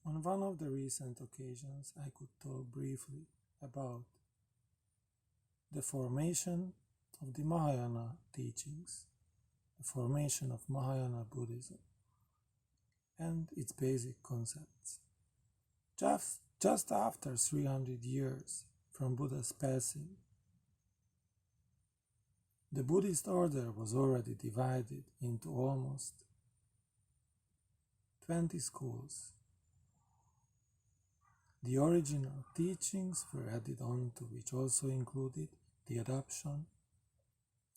On one of the recent occasions, I could talk briefly about the formation of the Mahayana teachings, the formation of Mahayana Buddhism, and its basic concepts. Just after 300 years from Buddha's passing, the Buddhist order was already divided into almost 20 schools. The original teachings were added on to, which also included the adoption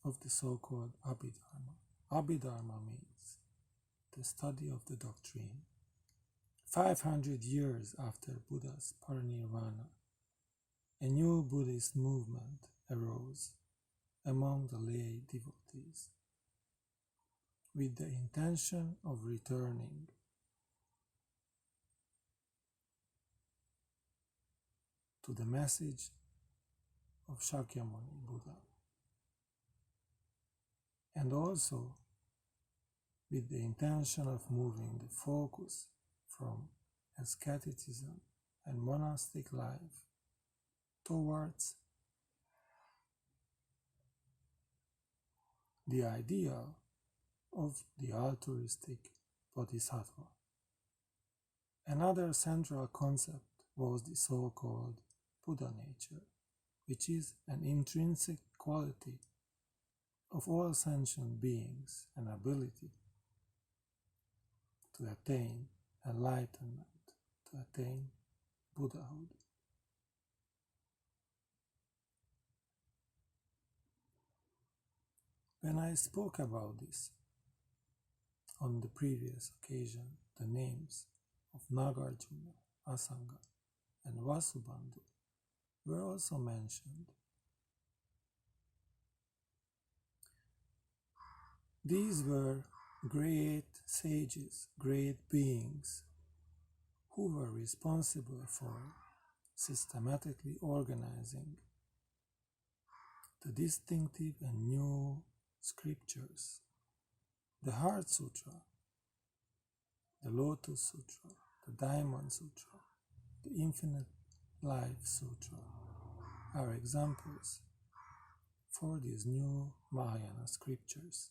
of the so-called Abhidharma. Abhidharma means the study of the doctrine. 500 years after Buddha's parinirvana, a new Buddhist movement arose among the lay devotees with the intention of returning to the message of Shakyamuni Buddha, and also with the intention of moving the focus from asceticism and monastic life towards the ideal of the altruistic bodhisattva. Another central concept was the so-called Buddha nature, which is an intrinsic quality of all sentient beings, an ability to attain enlightenment, to attain Buddhahood. When I spoke about this on the previous occasion, the names of Nagarjuna, Asanga, and Vasubandu were also mentioned. These were great sages, great beings, who were responsible for systematically organizing the distinctive and new scriptures, the Heart Sutra, the Lotus Sutra, the Diamond Sutra, the Infinite Life Sutra, are examples for these new Mahayana scriptures.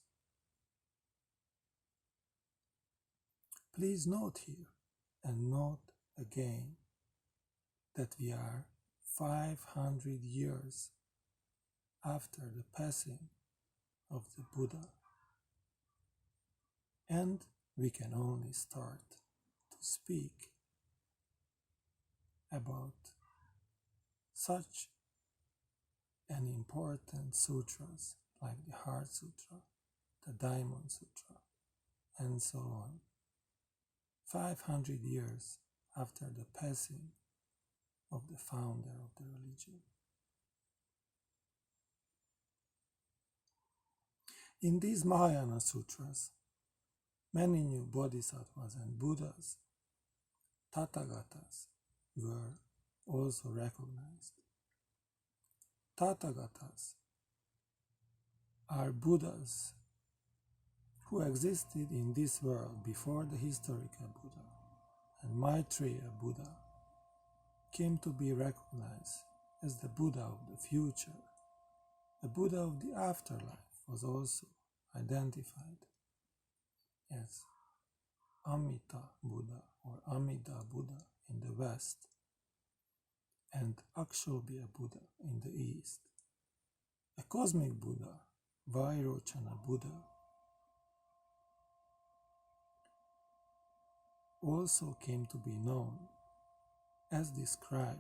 Please note here, and note again, that we are 500 years after the passing of the Buddha, and we can only start to speak about such an important sutras like the Heart Sutra, the Diamond Sutra, and so on. 500 years after the passing of the founder of the religion. In these Mahayana sutras, many new Bodhisattvas and Buddhas, Tathagatas, were also recognized. Tathagatas are Buddhas who existed in this world before the historical Buddha, and Maitreya Buddha came to be recognized as the Buddha of the future. The Buddha of the afterlife was also identified as Amita Buddha or Amida Buddha in the West and Akshobhya Buddha in the East. A cosmic Buddha, Vairochana Buddha, also came to be known as described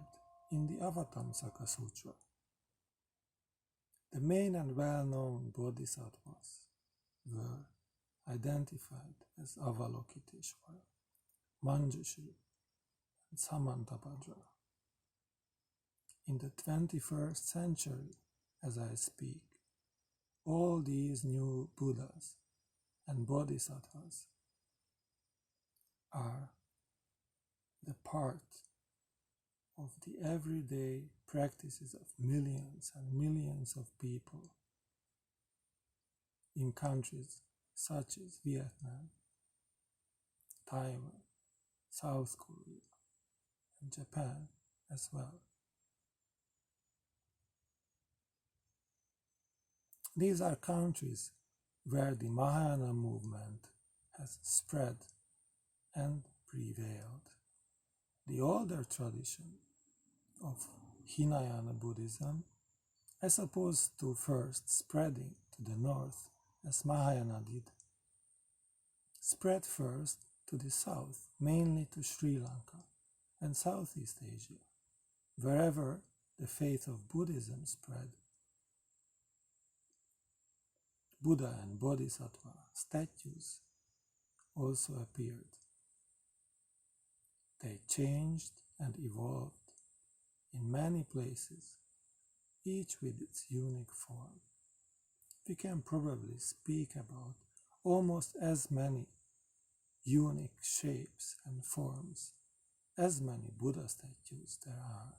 in the Avatamsaka Sutra. The main and well-known Bodhisattvas were identified as Avalokiteshvara, Manjushri, and Samantabhadra. In the 21st century, as I speak, all these new Buddhas and Bodhisattvas are the part of the everyday practices of millions and millions of people in countries such as Vietnam, Taiwan, South Korea, and Japan as well. These are countries where the Mahayana movement has spread and prevailed. The older tradition of Hinayana Buddhism, as opposed to first spreading to the north as Mahayana did, spread first to the south, mainly to Sri Lanka and Southeast Asia. Wherever the faith of Buddhism spread, Buddha and Bodhisattva statues also appeared. They changed and evolved in many places, each with its unique form. We can probably speak about almost as many unique shapes and forms as many Buddha statues there are.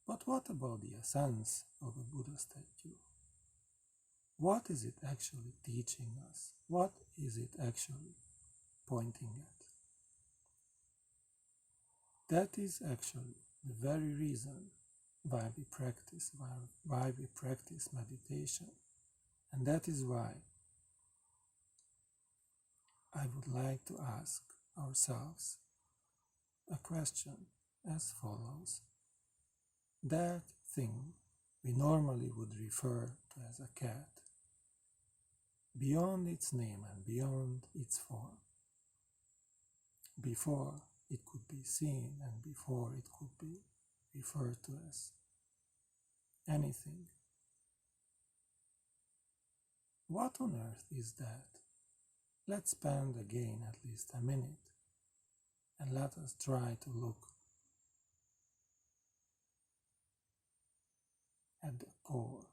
But what about the essence of a Buddha statue? What is it actually teaching us? What is it actually pointing at? That is actually the very reason why we practice meditation. And that is why I would like to ask ourselves a question as follows. That thing we normally would refer to as a cat, beyond its name and beyond its form, before it could be seen and before it could be referred to as anything. What on earth is that? Let's spend again at least a minute and let us try to look at the core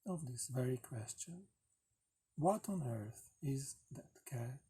of this very question. What on earth is that cat?